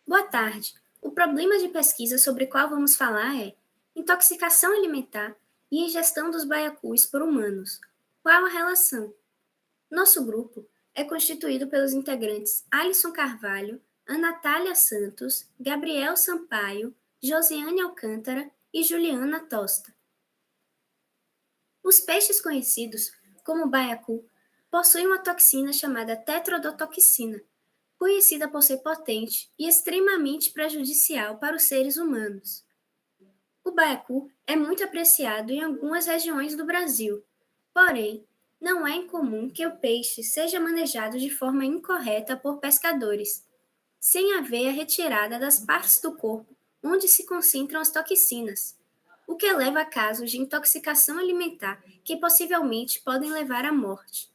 Boa tarde. O problema de pesquisa sobre o qual vamos falar é intoxicação alimentar e ingestão dos baiacus por humanos. Qual a relação? Nosso grupo é constituído pelos integrantes Alisson Carvalho, Anatália Santos, Gabriel Sampaio, Josiane Alcântara e Juliana Tosta. Os peixes conhecidos como baiacu possuem uma toxina chamada tetrodotoxina, conhecida por ser potente e extremamente prejudicial para os seres humanos. O baiacu é muito apreciado em algumas regiões do Brasil, porém, não é incomum que o peixe seja manejado de forma incorreta por pescadores, sem haver a retirada das partes do corpo onde se concentram as toxinas, o que leva a casos de intoxicação alimentar que possivelmente podem levar à morte.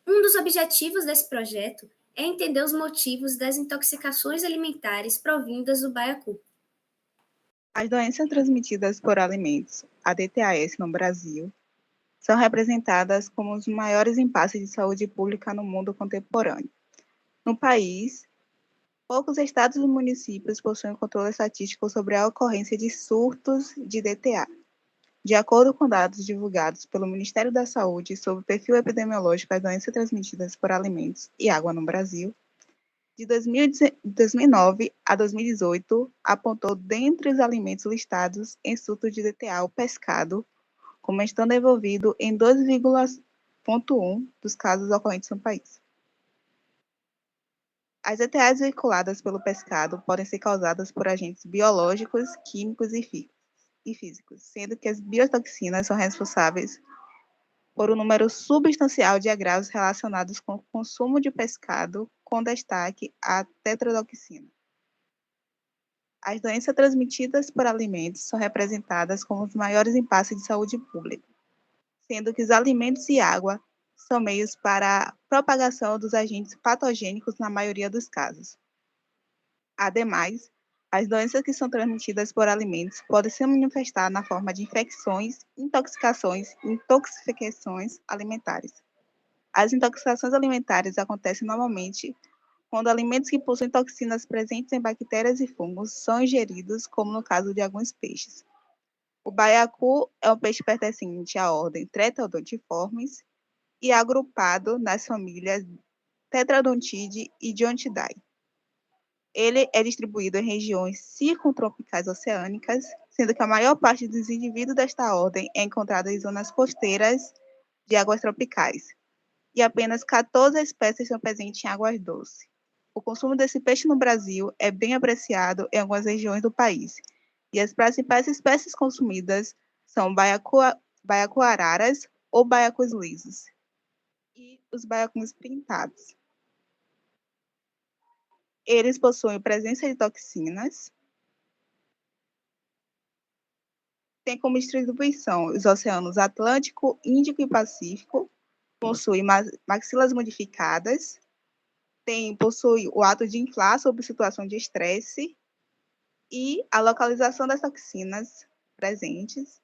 Um dos objetivos desse projeto é entender os motivos das intoxicações alimentares provindas do baiacu. As doenças transmitidas por alimentos, a DTaS no Brasil, são representadas como os maiores impasses de saúde pública no mundo contemporâneo. No país, poucos estados e municípios possuem controle estatístico sobre a ocorrência de surtos de DTA. De acordo com dados divulgados pelo Ministério da Saúde sobre o perfil epidemiológico das doenças transmitidas por alimentos e água no Brasil, de 2009 a 2018, apontou dentre os alimentos listados em surto de DTA o pescado, como estando envolvido em 2,1% dos casos ocorrentes no país. As DTAs veiculadas pelo pescado podem ser causadas por agentes biológicos, químicos e físicos, sendo que as biotoxinas são responsáveis por um número substancial de agravos relacionados com o consumo de pescado, com destaque à tetrodotoxina. As doenças transmitidas por alimentos são representadas como os maiores impasses de saúde pública, sendo que os alimentos e água são meios para a propagação dos agentes patogênicos na maioria dos casos. Ademais, as doenças que são transmitidas por alimentos podem se manifestar na forma de infecções, intoxicações e intoxicações alimentares. As intoxicações alimentares acontecem normalmente quando alimentos que possuem toxinas presentes em bactérias e fungos são ingeridos, como no caso de alguns peixes. O baiacu é um peixe pertencente à ordem Tetraodontiformes e agrupado nas famílias Tetraodontidae e Diontidae. Ele é distribuído em regiões circuntropicais oceânicas, sendo que a maior parte dos indivíduos desta ordem é encontrada em zonas costeiras de águas tropicais, e apenas 14 espécies são presentes em águas doces. O consumo desse peixe no Brasil é bem apreciado em algumas regiões do país, e as principais espécies consumidas são baiacu-araras ou baiacus lisos, e os baiacus pintados. Eles possuem presença de toxinas, tem como distribuição os oceanos Atlântico, Índico e Pacífico, possui maxilas modificadas, possui o ato de inflar sob situação de estresse, e a localização das toxinas presentes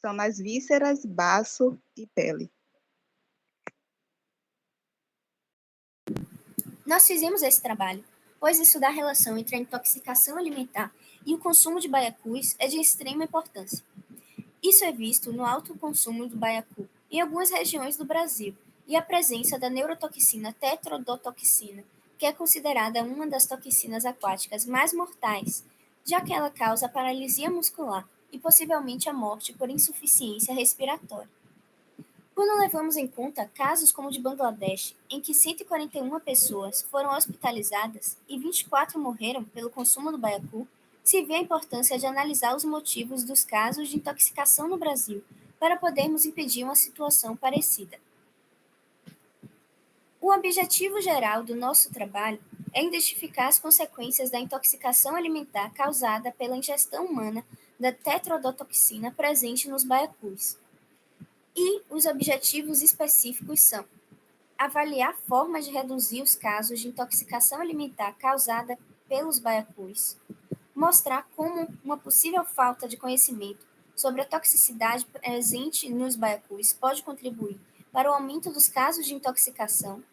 são nas vísceras, baço e pele. Nós fizemos esse trabalho, pois estudar a relação entre a intoxicação alimentar e o consumo de baiacus é de extrema importância. Isso é visto no alto consumo do baiacu em algumas regiões do Brasil e a presença da neurotoxina tetrodotoxina, que é considerada uma das toxinas aquáticas mais mortais, já que ela causa paralisia muscular e possivelmente a morte por insuficiência respiratória. Quando levamos em conta casos como o de Bangladesh, em que 141 pessoas foram hospitalizadas e 24 morreram pelo consumo do baiacu, se vê a importância de analisar os motivos dos casos de intoxicação no Brasil, para podermos impedir uma situação parecida. O objetivo geral do nosso trabalho é identificar as consequências da intoxicação alimentar causada pela ingestão humana da tetrodotoxina presente nos baiacus. E os objetivos específicos são: avaliar formas de reduzir os casos de intoxicação alimentar causada pelos baiacus, mostrar como uma possível falta de conhecimento sobre a toxicidade presente nos baiacus pode contribuir para o aumento dos casos de intoxicação,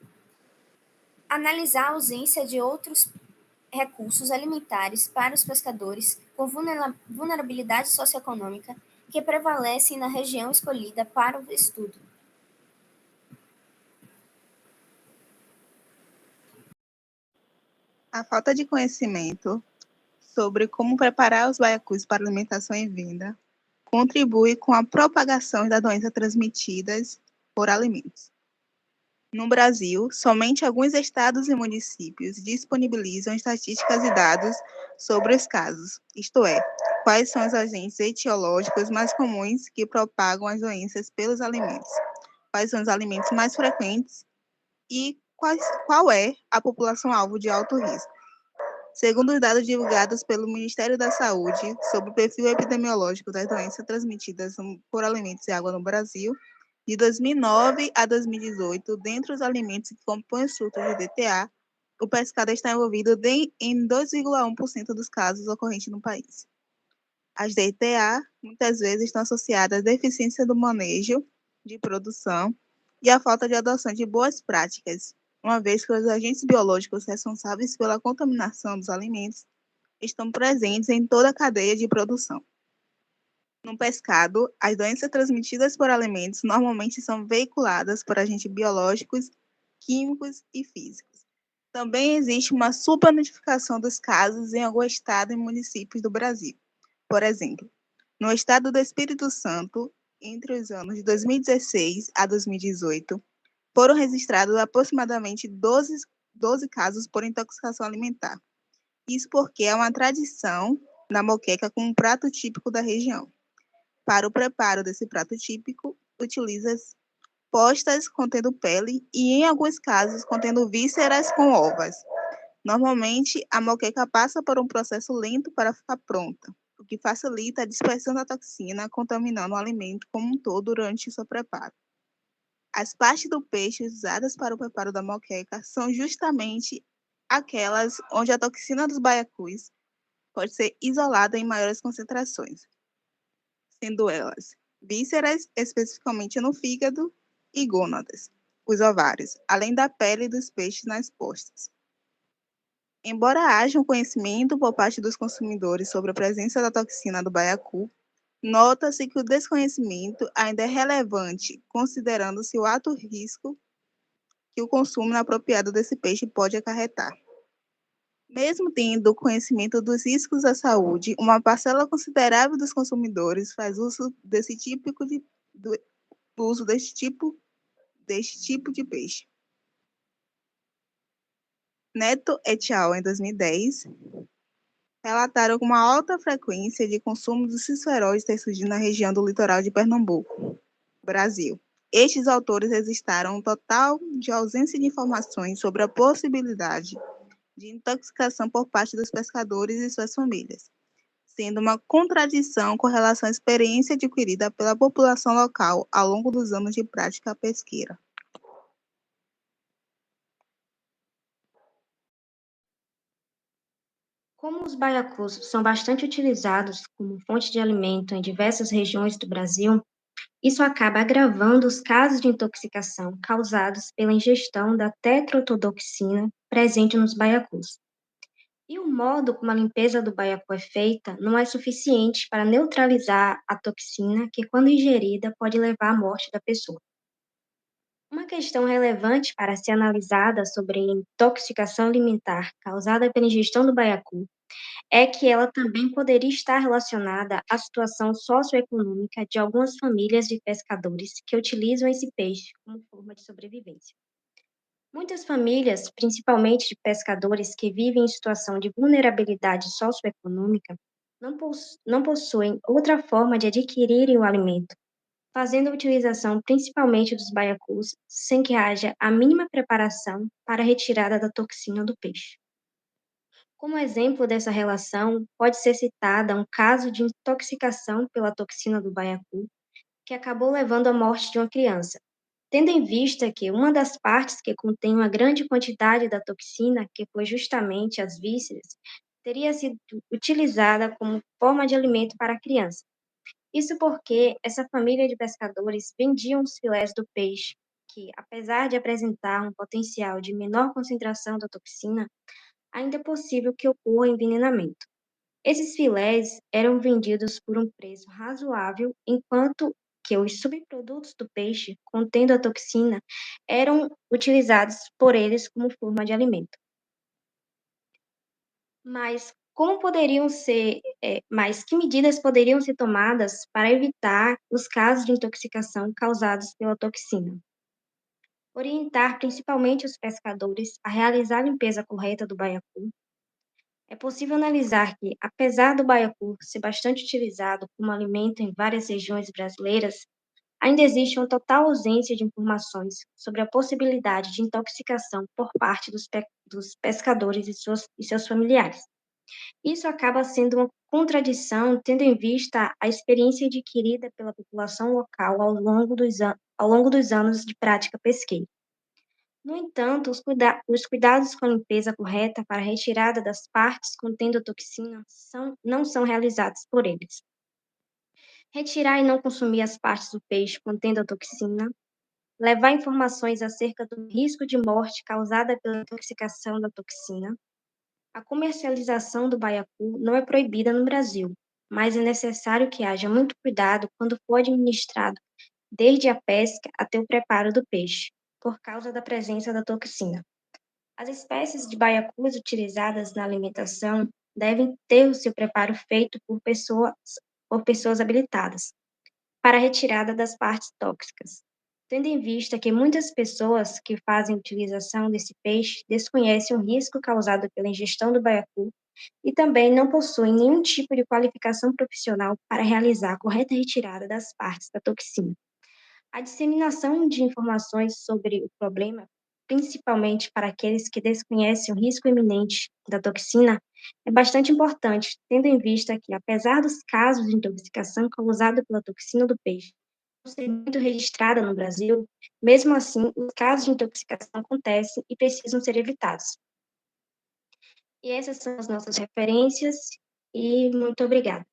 analisar a ausência de outros recursos alimentares para os pescadores com vulnerabilidade socioeconômica que prevalecem na região escolhida para o estudo. A falta de conhecimento sobre como preparar os baiacus para alimentação e venda contribui com a propagação das doenças transmitidas por alimentos. No Brasil, somente alguns estados e municípios disponibilizam estatísticas e dados sobre os casos, isto é, quais são os agentes etiológicos mais comuns que propagam as doenças pelos alimentos, quais são os alimentos mais frequentes e qual é a população-alvo de alto risco. Segundo os dados divulgados pelo Ministério da Saúde sobre o perfil epidemiológico das doenças transmitidas por alimentos e água no Brasil, de 2009 a 2018, dentre os alimentos que compõem os frutos de DTA, o pescado está envolvido em 2,1% dos casos ocorrentes no país. As DTA muitas vezes estão associadas à deficiência do manejo de produção e à falta de adoção de boas práticas, uma vez que os agentes biológicos responsáveis pela contaminação dos alimentos estão presentes em toda a cadeia de produção. No pescado, as doenças transmitidas por alimentos normalmente são veiculadas por agentes biológicos, químicos e físicos. Também existe uma subnotificação dos casos em algum estado e municípios do Brasil. Por exemplo, no estado do Espírito Santo, entre os anos de 2016 a 2018, foram registrados aproximadamente 12 casos por intoxicação alimentar. Isso porque é uma tradição da moqueca como um prato típico da região. Para o preparo desse prato típico, utiliza postas contendo pele e, em alguns casos, contendo vísceras com ovas. Normalmente, a moqueca passa por um processo lento para ficar pronta, o que facilita a dispersão da toxina, contaminando o alimento como um todo durante o seu preparo. As partes do peixe usadas para o preparo da moqueca são justamente aquelas onde a toxina dos baiacus pode ser isolada em maiores concentrações, sendo elas vísceras, especificamente no fígado, e gônadas, os ovários, além da pele dos peixes nas postas. Embora haja um conhecimento por parte dos consumidores sobre a presença da toxina do baiacu, nota-se que o desconhecimento ainda é relevante, considerando-se o alto risco que o consumo inapropriado desse peixe pode acarretar. Mesmo tendo conhecimento dos riscos à saúde, uma parcela considerável dos consumidores faz uso deste tipo de peixe. Neto et al., em 2010, relataram uma alta frequência de consumo dos cisferóides ter surgido na região do litoral de Pernambuco, Brasil. Estes autores registraram um total de ausência de informações sobre a possibilidade de intoxicação por parte dos pescadores e suas famílias, sendo uma contradição com relação à experiência adquirida pela população local ao longo dos anos de prática pesqueira. Como os baiacus são bastante utilizados como fonte de alimento em diversas regiões do Brasil, isso acaba agravando os casos de intoxicação causados pela ingestão da tetrodotoxina presente nos baiacus. E o modo como a limpeza do baiacu é feita não é suficiente para neutralizar a toxina que, quando ingerida, pode levar à morte da pessoa. Uma questão relevante para ser analisada sobre a intoxicação alimentar causada pela ingestão do baiacu é que ela também poderia estar relacionada à situação socioeconômica de algumas famílias de pescadores que utilizam esse peixe como forma de sobrevivência. Muitas famílias, principalmente de pescadores que vivem em situação de vulnerabilidade socioeconômica, não possuem outra forma de adquirirem o alimento, fazendo a utilização principalmente dos baiacus sem que haja a mínima preparação para a retirada da toxina do peixe. Como exemplo dessa relação, pode ser citada um caso de intoxicação pela toxina do baiacu, que acabou levando à morte de uma criança, tendo em vista que uma das partes que contém uma grande quantidade da toxina, que foi justamente as vísceras, teria sido utilizada como forma de alimento para a criança. Isso porque essa família de pescadores vendiam os filés do peixe, que, apesar de apresentar um potencial de menor concentração da toxina, ainda é possível que ocorra envenenamento. Esses filés eram vendidos por um preço razoável, enquanto que os subprodutos do peixe, contendo a toxina, eram utilizados por eles como forma de alimento. Mas que medidas poderiam ser tomadas para evitar os casos de intoxicação causados pela toxina? Orientar principalmente os pescadores a realizar a limpeza correta do baiacu. É possível analisar que, apesar do baiacu ser bastante utilizado como alimento em várias regiões brasileiras, ainda existe uma total ausência de informações sobre a possibilidade de intoxicação por parte dos pescadores e seus familiares. Isso acaba sendo uma contradição, tendo em vista a experiência adquirida pela população local ao longo dos anos de prática pesqueira. No entanto, os cuidados com a limpeza correta para a retirada das partes contendo a toxina não são realizados por eles. Retirar e não consumir as partes do peixe contendo a toxina, levar informações acerca do risco de morte causada pela intoxicação da toxina. A comercialização do baiacu não é proibida no Brasil, mas é necessário que haja muito cuidado quando for administrado, desde a pesca até o preparo do peixe, por causa da presença da toxina. As espécies de baiacus utilizadas na alimentação devem ter o seu preparo feito por pessoas habilitadas para a retirada das partes tóxicas, tendo em vista que muitas pessoas que fazem utilização desse peixe desconhecem o risco causado pela ingestão do baiacu e também não possuem nenhum tipo de qualificação profissional para realizar a correta retirada das partes da toxina. A disseminação de informações sobre o problema, principalmente para aqueles que desconhecem o risco iminente da toxina, é bastante importante, tendo em vista que, apesar dos casos de intoxicação causada pela toxina do peixe não ser muito registrada no Brasil, mesmo assim, os casos de intoxicação acontecem e precisam ser evitados. E essas são as nossas referências, e muito obrigada.